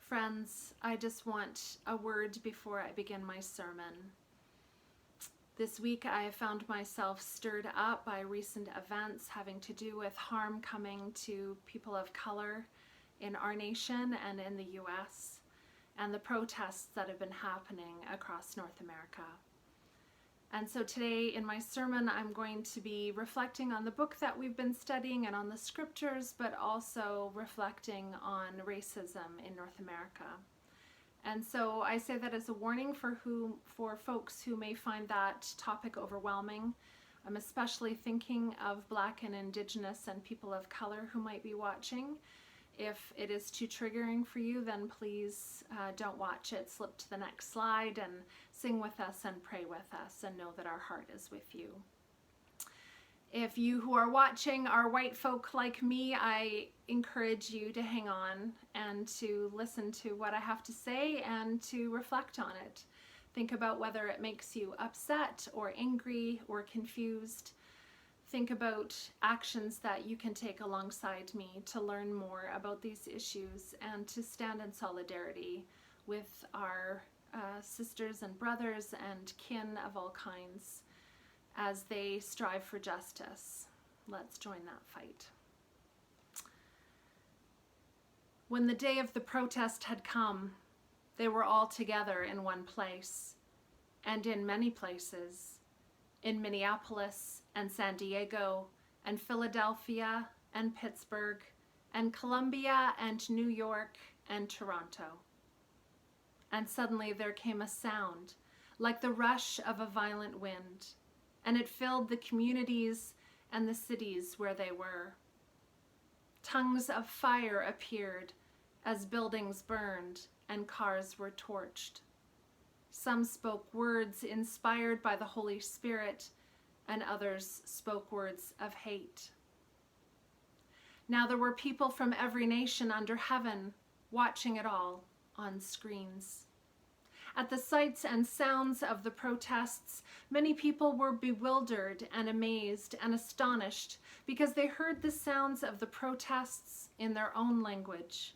Friends, I just want a word before I begin my sermon. This week I have found myself stirred up by recent events having to do with harm coming to people of color in our nation and in the US, and the protests that have been happening across North America. And so today in my sermon, I'm going to be reflecting on the book that we've been studying and on the scriptures, but also reflecting on racism in North America. And so I say that as a warning for folks who may find that topic overwhelming. I'm especially thinking of Black and Indigenous and people of color who might be watching. If it is too triggering for you, then please don't watch it. Slip to the next slide and sing with us and pray with us and know that our heart is with you. If you who are watching are white folk like me, I encourage you to hang on and to listen to what I have to say and to reflect on it. Think about whether it makes you upset or angry or confused. Think about actions that you can take alongside me to learn more about these issues and to stand in solidarity with our sisters and brothers and kin of all kinds as they strive for justice. Let's join that fight. When the day of the protest had come, they were all together in one place, and in many places, in Minneapolis and San Diego and Philadelphia and Pittsburgh and Columbia and New York and Toronto. And suddenly there came a sound like the rush of a violent wind, and it filled the communities and the cities where they were. Tongues of fire appeared as buildings burned and cars were torched. Some spoke words inspired by the Holy Spirit, and others spoke words of hate. Now there were people from every nation under heaven watching it all on screens. At the sights and sounds of the protests, many people were bewildered and amazed and astonished because they heard the sounds of the protests in their own language.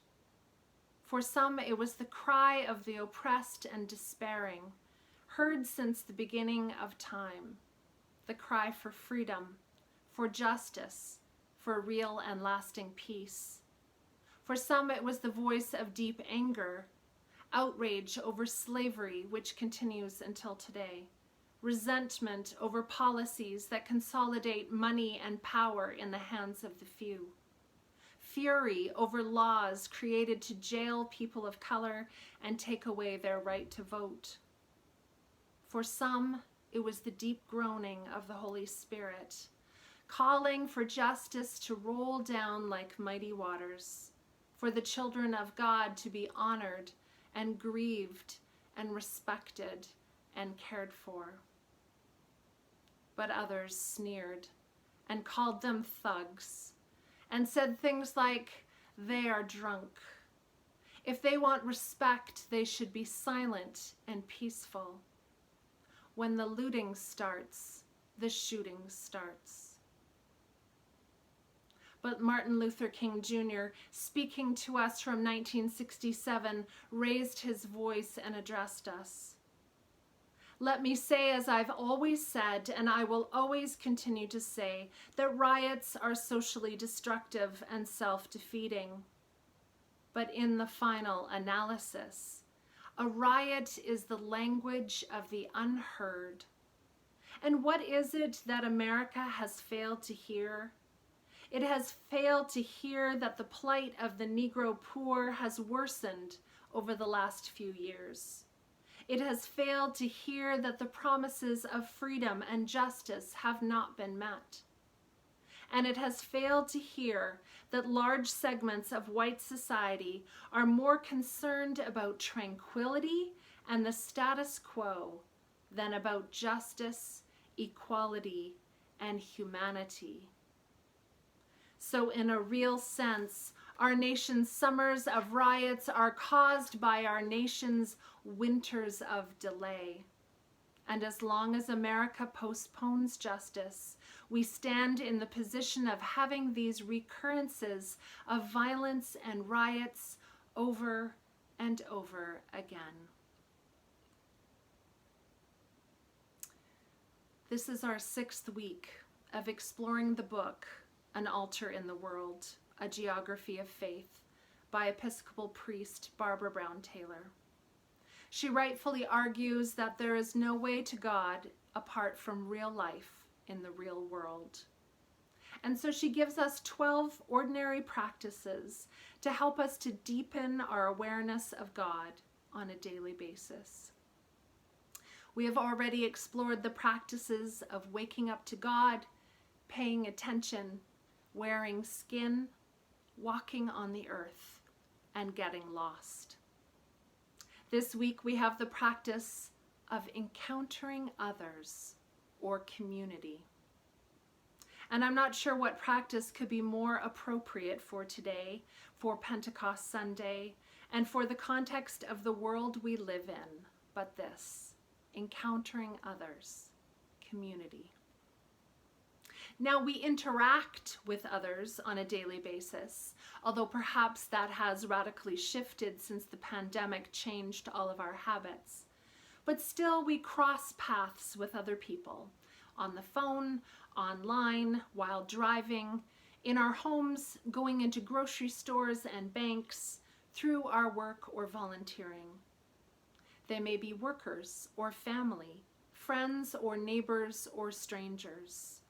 For some, it was the cry of the oppressed and despairing, heard since the beginning of time, the cry for freedom, for justice, for real and lasting peace. For some, it was the voice of deep anger, outrage over slavery, which continues until today, resentment over policies that consolidate money and power in the hands of the few, fury over laws created to jail people of color and take away their right to vote. For some, it was the deep groaning of the Holy Spirit, calling for justice to roll down like mighty waters, for the children of God to be honored and grieved and respected and cared for. But others sneered and called them thugs, and said things like, they are drunk. If they want respect, they should be silent and peaceful. When the looting starts, the shooting starts. But Martin Luther King Jr., speaking to us from 1967, raised his voice and addressed us. Let me say, as I've always said, and I will always continue to say, that riots are socially destructive and self-defeating. But in the final analysis, a riot is the language of the unheard. And what is it that America has failed to hear? It has failed to hear that the plight of the Negro poor has worsened over the last few years. It has failed to hear that the promises of freedom and justice have not been met. And it has failed to hear that large segments of white society are more concerned about tranquility and the status quo than about justice, equality, and humanity. So in a real sense, our nation's summers of riots are caused by our nation's winters of delay. And as long as America postpones justice, we stand in the position of having these recurrences of violence and riots over and over again. This is our 6th week of exploring the book, An Altar in the World, A Geography of Faith, by Episcopal priest Barbara Brown Taylor. She rightfully argues that there is no way to God apart from real life in the real world. And so she gives us 12 ordinary practices to help us to deepen our awareness of God on a daily basis. We have already explored the practices of waking up to God, paying attention, wearing skin, walking on the earth, and getting lost. This week we have the practice of encountering others or community. And I'm not sure what practice could be more appropriate for today, for Pentecost Sunday, and for the context of the world we live in, but this, encountering others, community. Now, we interact with others on a daily basis, although perhaps that has radically shifted since the pandemic changed all of our habits. But still, we cross paths with other people, on the phone, online, while driving, in our homes, going into grocery stores and banks, through our work or volunteering. They may be workers or family, friends or neighbors or strangers.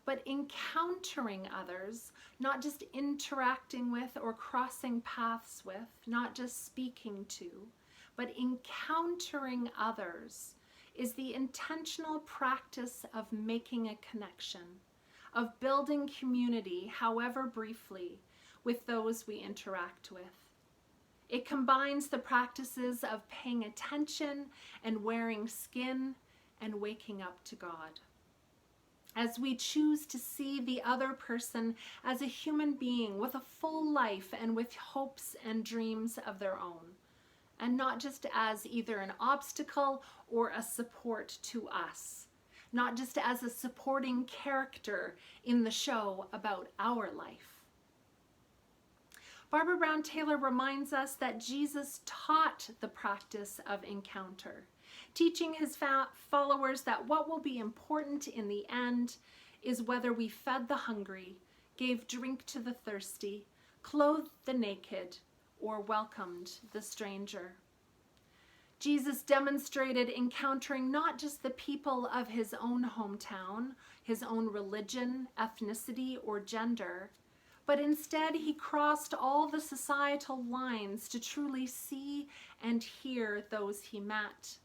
But encountering others, not just interacting with or crossing paths with, not just speaking to, but encountering others is the intentional practice of making a connection, of building community, however briefly, with those we interact with. It combines the practices of paying attention and wearing skin and waking up to God. As we choose to see the other person as a human being with a full life and with hopes and dreams of their own, and not just as either an obstacle or a support to us, not just as a supporting character in the show about our life. Barbara Brown Taylor reminds us that Jesus taught the practice of encounter, teaching his followers that what will be important in the end is whether we fed the hungry, gave drink to the thirsty, clothed the naked, or welcomed the stranger. Jesus demonstrated encountering not just the people of his own hometown, his own religion, ethnicity, or gender, but instead he crossed all the societal lines to truly see and hear those he met.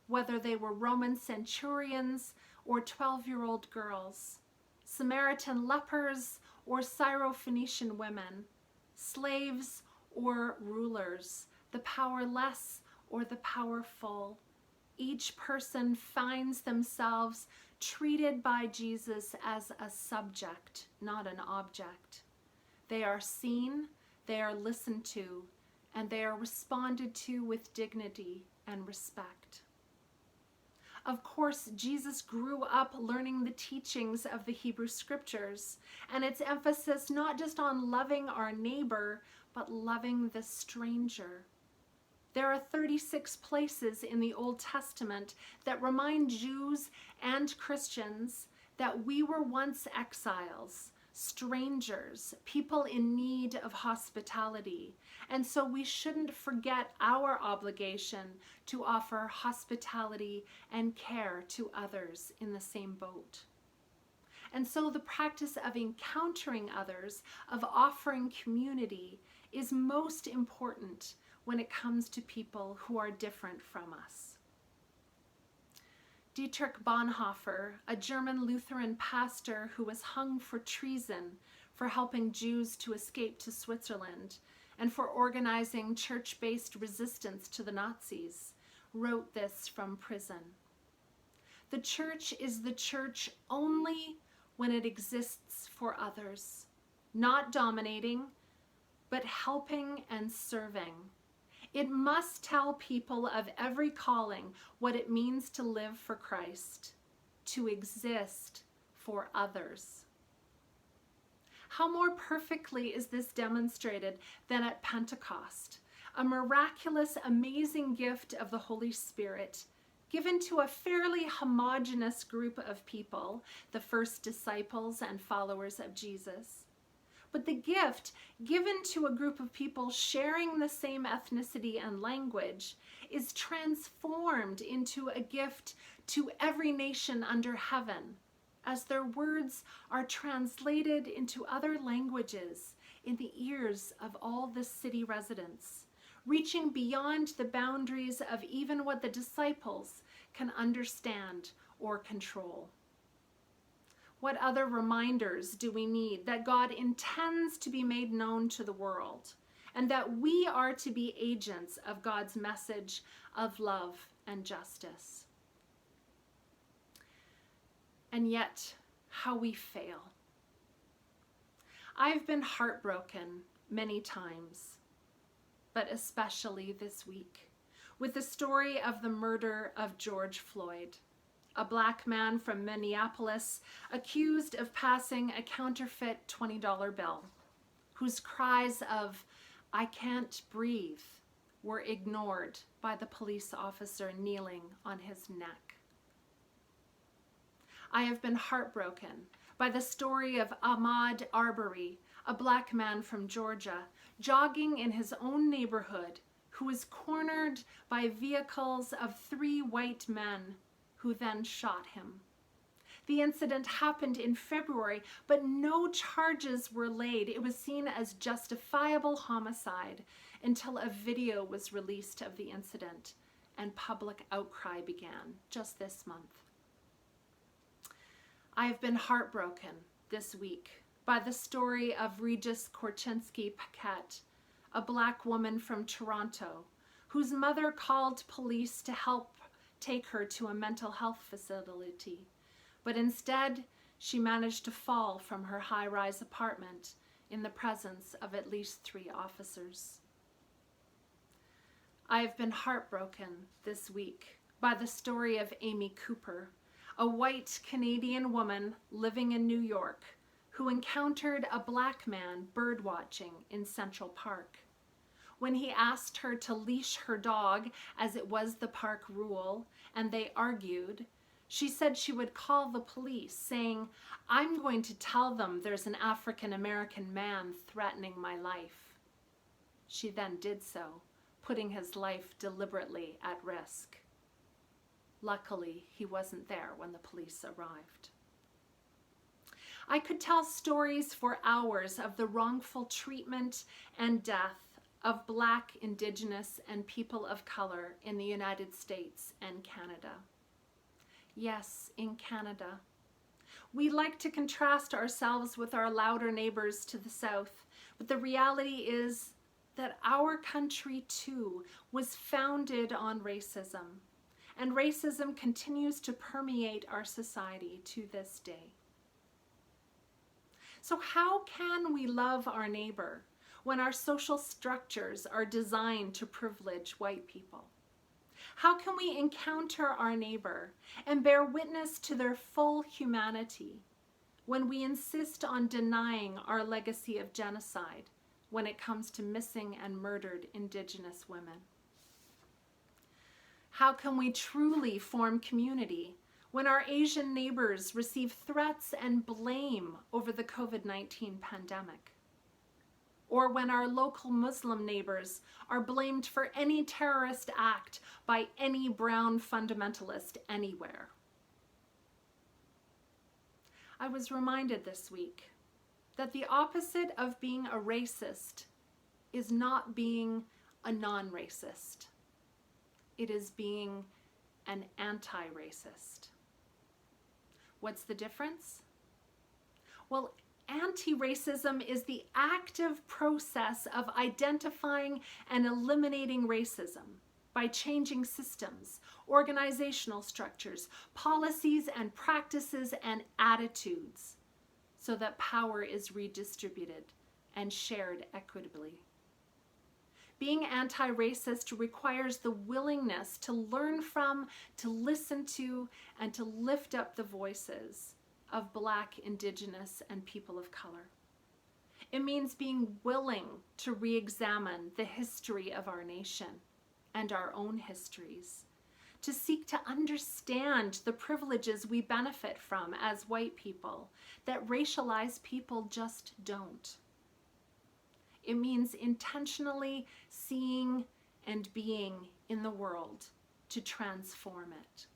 Whether they were Roman centurions or 12-year-old girls, Samaritan lepers or Syrophoenician women, slaves or rulers, the powerless or the powerful, each person finds themselves treated by Jesus as a subject, not an object. They are seen, they are listened to, and they are responded to with dignity and respect. Of course, Jesus grew up learning the teachings of the Hebrew Scriptures and its emphasis not just on loving our neighbor, but loving the stranger. There are 36 places in the Old Testament that remind Jews and Christians that we were once exiles, strangers, people in need of hospitality. And so we shouldn't forget our obligation to offer hospitality and care to others in the same boat. And so the practice of encountering others, of offering community, is most important when it comes to people who are different from us. Dietrich Bonhoeffer, a German Lutheran pastor who was hung for treason for helping Jews to escape to Switzerland and for organizing church-based resistance to the Nazis, wrote this from prison. The church is the church only when it exists for others, not dominating, but helping and serving. It must tell people of every calling what it means to live for Christ, to exist for others. How more perfectly is this demonstrated than at Pentecost, a miraculous, amazing gift of the Holy Spirit given to a fairly homogeneous group of people, the first disciples and followers of Jesus. But the gift given to a group of people sharing the same ethnicity and language is transformed into a gift to every nation under heaven, as their words are translated into other languages in the ears of all the city residents, reaching beyond the boundaries of even what the disciples can understand or control. What other reminders do we need that God intends to be made known to the world, and that we are to be agents of God's message of love and justice? And yet, how we fail. I've been heartbroken many times, but especially this week, with the story of the murder of George Floyd, a Black man from Minneapolis accused of passing a counterfeit $20 bill, whose cries of, "I can't breathe," were ignored by the police officer kneeling on his neck. I have been heartbroken by the story of Ahmaud Arbery, a Black man from Georgia, jogging in his own neighborhood, who was cornered by vehicles of 3 white men who then shot him. The incident happened in February, but no charges were laid. It was seen as justifiable homicide until a video was released of the incident and public outcry began just this month. I have been heartbroken this week by the story of Regis Korchinski-Paquette, a Black woman from Toronto, whose mother called police to help take her to a mental health facility, but instead she managed to fall from her high-rise apartment in the presence of at least 3 officers. I have been heartbroken this week by the story of Amy Cooper, a white Canadian woman living in New York who encountered a Black man birdwatching in Central Park. When he asked her to leash her dog, as it was the park rule, and they argued, she said she would call the police, saying, "I'm going to tell them there's an African-American man threatening my life." She then did so, putting his life deliberately at risk. Luckily, he wasn't there when the police arrived. I could tell stories for hours of the wrongful treatment and death of Black, Indigenous, and people of color in the United States and Canada. Yes, in Canada. We like to contrast ourselves with our louder neighbors to the south, but the reality is that our country too was founded on racism, and racism continues to permeate our society to this day. So how can we love our neighbor when our social structures are designed to privilege white people? How can we encounter our neighbor and bear witness to their full humanity when we insist on denying our legacy of genocide when it comes to missing and murdered Indigenous women? How can we truly form community when our Asian neighbors receive threats and blame over the COVID-19 pandemic? Or when our local Muslim neighbors are blamed for any terrorist act by any brown fundamentalist anywhere? I was reminded this week that the opposite of being a racist is not being a non-racist. It is being an anti-racist. What's the difference? Well, anti-racism is the active process of identifying and eliminating racism by changing systems, organizational structures, policies and practices and attitudes so that power is redistributed and shared equitably. Being anti-racist requires the willingness to learn from, to listen to, and to lift up the voices of Black, Indigenous, and people of color. It means being willing to re-examine the history of our nation and our own histories, to seek to understand the privileges we benefit from as white people that racialized people just don't. It means intentionally seeing and being in the world to transform it.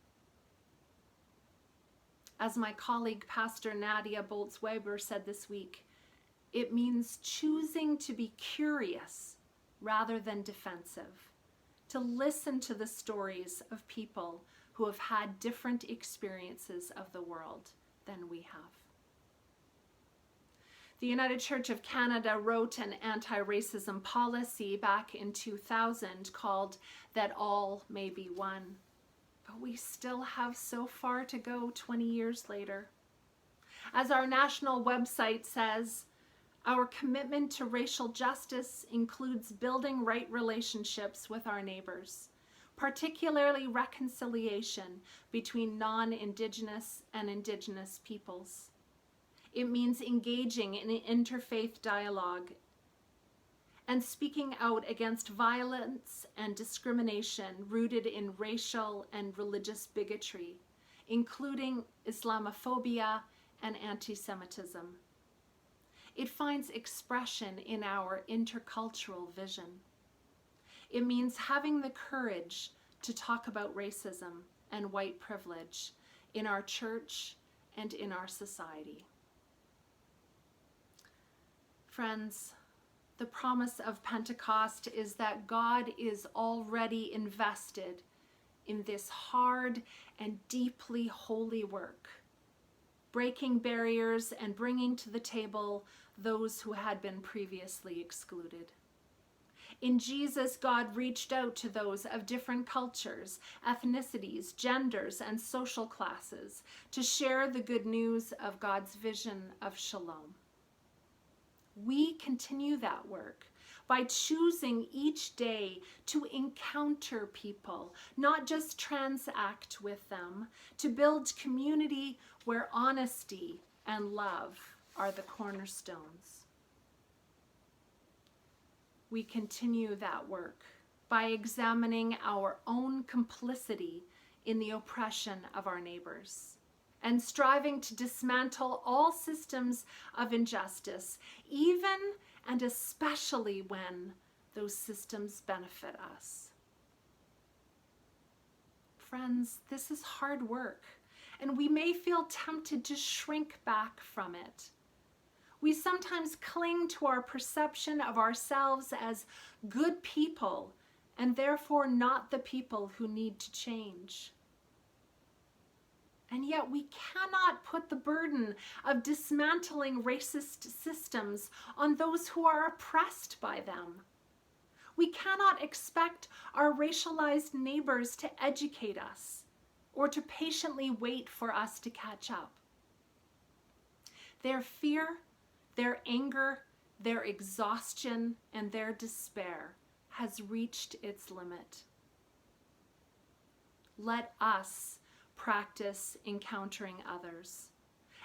As my colleague, Pastor Nadia Bolz-Weber, said this week, it means choosing to be curious rather than defensive, to listen to the stories of people who have had different experiences of the world than we have. The United Church of Canada wrote an anti-racism policy back in 2000 called That All May Be One. But we still have so far to go 20 years later. As our national website says, our commitment to racial justice includes building right relationships with our neighbors, particularly reconciliation between non-Indigenous and Indigenous peoples. It means engaging in an interfaith dialogue and speaking out against violence and discrimination rooted in racial and religious bigotry, including Islamophobia and anti-Semitism. It finds expression in our intercultural vision. It means having the courage to talk about racism and white privilege in our church and in our society. Friends, the promise of Pentecost is that God is already invested in this hard and deeply holy work, breaking barriers and bringing to the table those who had been previously excluded. In Jesus, God reached out to those of different cultures, ethnicities, genders, and social classes to share the good news of God's vision of shalom. We continue that work by choosing each day to encounter people, not just transact with them, to build community where honesty and love are the cornerstones. We continue that work by examining our own complicity in the oppression of our neighbors and striving to dismantle all systems of injustice, even and especially when those systems benefit us. Friends, this is hard work, and we may feel tempted to shrink back from it. We sometimes cling to our perception of ourselves as good people and therefore not the people who need to change. And yet we cannot put the burden of dismantling racist systems on those who are oppressed by them. We cannot expect our racialized neighbors to educate us or to patiently wait for us to catch up. Their fear, their anger, their exhaustion, and their despair has reached its limit. Let us practice encountering others,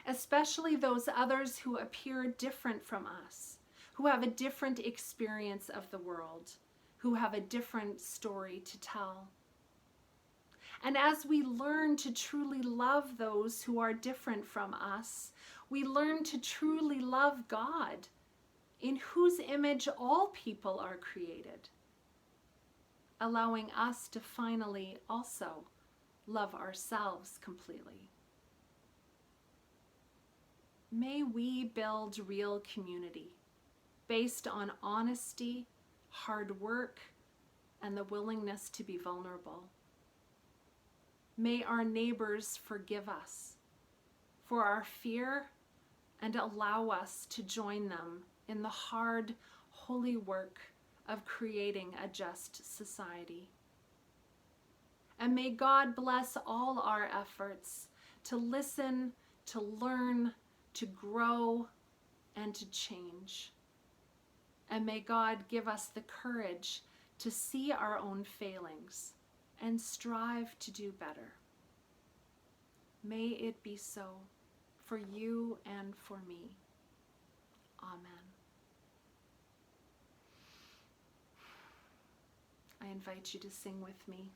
especially those others who appear different from us, who have a different experience of the world, who have a different story to tell. And as we learn to truly love those who are different from us, we learn to truly love God, in whose image all people are created, allowing us to finally also love ourselves completely. May we build real community based on honesty, hard work, and the willingness to be vulnerable. May our neighbors forgive us for our fear and allow us to join them in the hard, holy work of creating a just society. And may God bless all our efforts to listen, to learn, to grow, and to change. And may God give us the courage to see our own failings and strive to do better. May it be so for you and for me. Amen. invite you to sing with me.